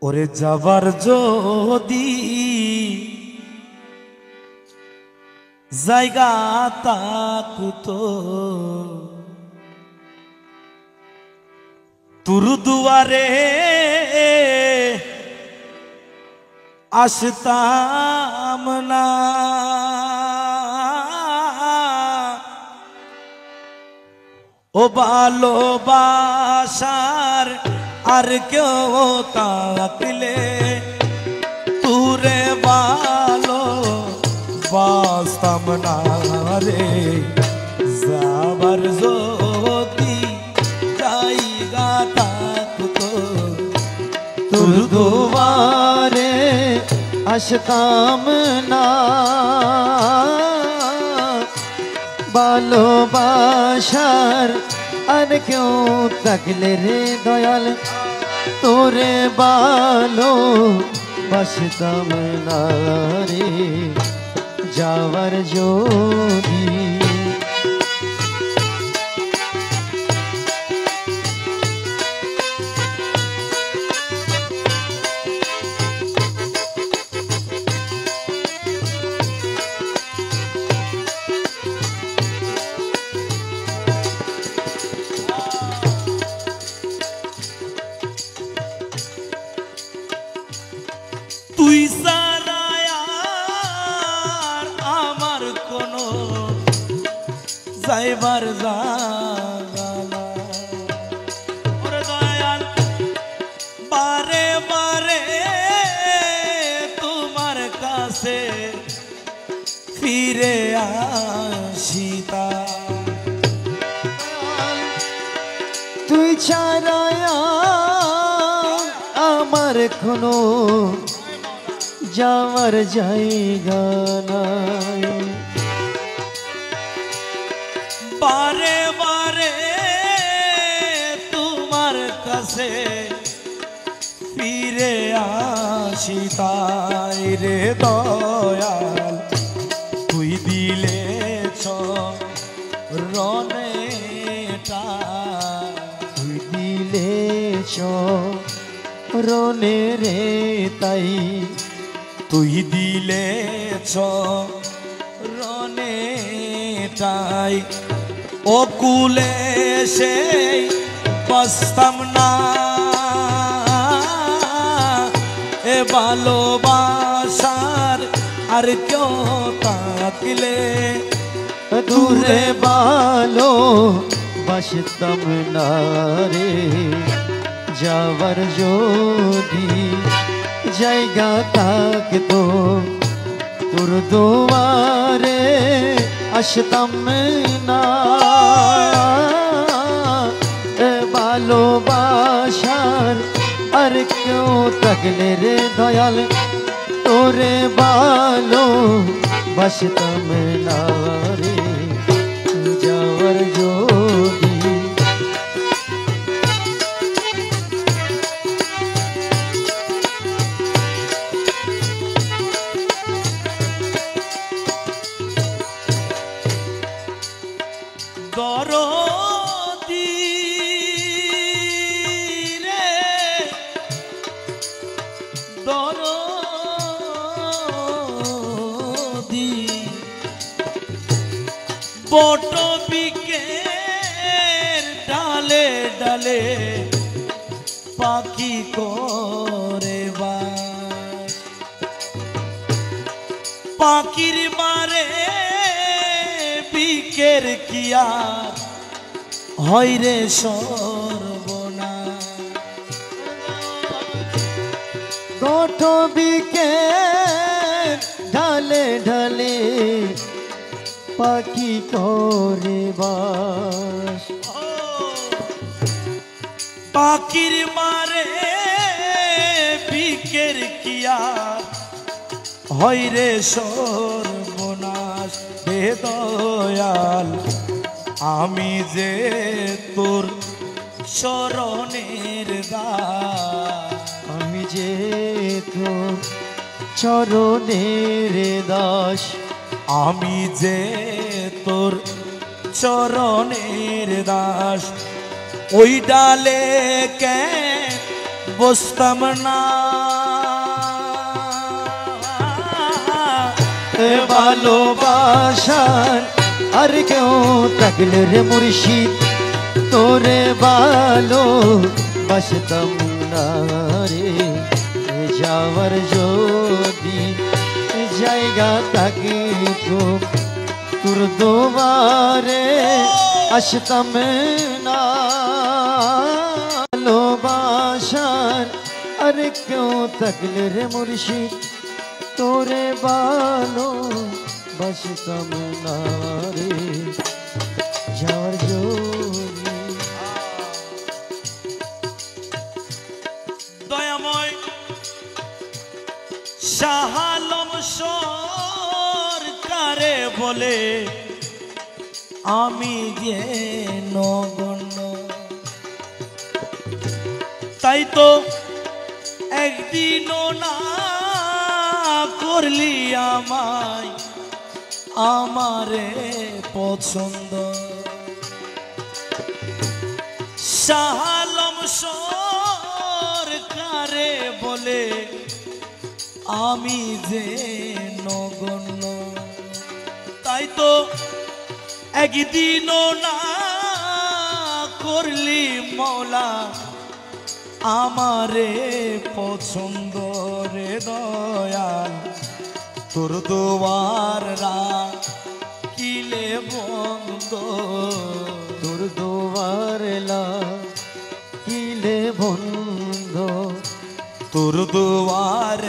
ওরে যাবার যদি জায়গা তাকুতো তোর দুয়ারে আসতাম না। ও ভালোবাসার আর কেউ তাকলে তুরে ভালো বাসতাম না রে। যাবার যদি জায়গা থাকতো তোর দুয়ারে আসতাম না। ভালোবাসার আর কেউ থাকলে রে দয়াল তোরে ভালো বাসতাম না রে। যাওয়ার যদি তুই ছাড়া আর আমার কোনো যাইবার জায়গা নাই। ওরে দয়াল বারে বারে তোমার কাছে ফিরে আসিতা। তুই ছাড়া আমার কোনো যাওয়ার জায়গা নাই। বারে বারে তোমার কাছে ফিরে আসি তাই রে দয়াল তুই দিলে রনেটা তুই দিলে রনে রে তাই তুই দিলে রনেটাই ও কুলে সেই বসতাম না। এ ভালোবাসার আর কেউ থাকলে দূরে ভালো বাসতাম না রে। যাওয়ার যদি জায়গা থাকতো তোর দুয়ারে আসতাম না। ভালোবাসার আর কেউ থাকলে রে দয়াল তোরে ভালো বাসতাম না রে। যাওয়ার যদি দরদি রে দরদি বটবিকের ডালে ডালে পাখি করে বাস। পাখির মারে বিকের কিয়া হয় রে সর্বনাশ। গোঠবিকে ঢালে ঢালে পাখি করে বাস। পাখির মারে বিকের কিয়া হয় রে সর্বনাশ। হে দয়াল আমি যে তোর শরণের দাস। আমি যে তোর চরণের দাস। আমি যে তোর চরণের দাস। ওই ডালে কে বসতাম না এ ভালোবাসার আর কেউ থাকলে রে মুর্শিদ তোরে ভালো বাসতাম না রে এ যাওয়ার যদি জায়গা থাকে তো তোর দোবারে আসতাম না ভালোবাসার আর কেউ থাকলে রে মুর্শিদ তোরে ভালো বাসতাম না রে যাওয়ার জন্য দয়াময় শাহালম সরকারে বলে আমি যে নগণ্য তাই তো একদিনও না করলি আমায় আমারে পছন্দ শাহালম সরকারে বলে আমি যে নগণ্য তাই তো একদিনও না করলি মৌলা আমারে পছন্দ রে দয়াল তোর দুয়ার কিলে বন্ধ তোর দোয়ারলা কিলে বন্ধ তোর দুয়ার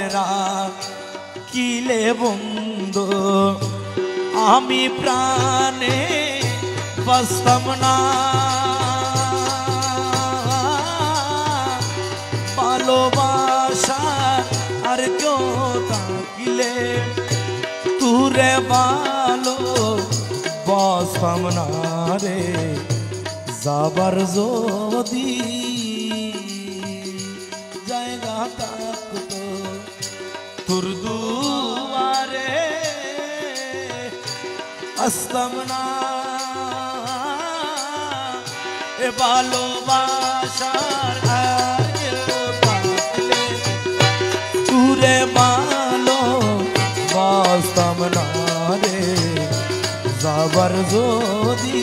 কিলে বন্ধ আমি প্রাণে বাসতাম না ভালোবাসা আর কেউ থাকিলে তুরে ভালো বাসতাম না রে যাবার যদি জায়গা থাকতো তোর দুয়ারে আসতাম না এ ভালোবাসার আর কেউ থাকলে তুরে ভালো বাসতাম না রে যাবার যদি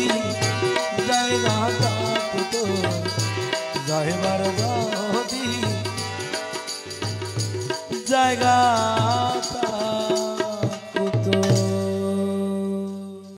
জায়গা থাকতো যাইবার যদি জায়গা